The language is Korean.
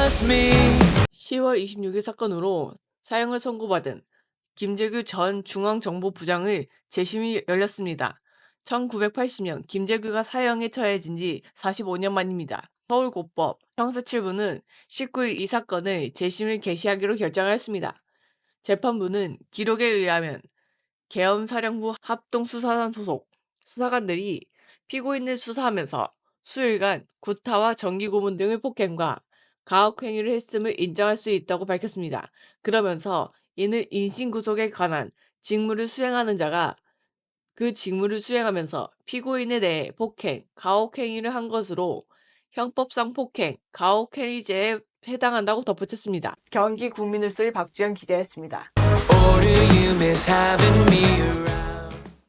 just me. 10월 26일 사건으로 사형을 선고받은 김재규 전 중앙정보부장의 재심이 열렸습니다. 1980년 김재규가 사형에 처해진 지 45년 만입니다. 서울고법 형사 7부는 19일 이 사건의 재심을 개시하기로 결정하였습니다. 재판부는 기록에 의하면 계엄사령부 합동수사단 소속 수사관들이 피고인을 수사하면서 수일간 구타와 전기고문 등의 폭행과 가혹행위를 했음을 인정할 수 있다고 밝혔습니다. 그러면서 이는 인신구속에 관한 직무를 수행하는 자가 그 직무를 수행하면서 피고인에 대해 폭행, 가혹행위를 한 것으로 형법상 폭행, 가혹행위죄에 해당한다고 덧붙였습니다. 경기 국민의소리 박주연기자였습니다. Or do you miss having me?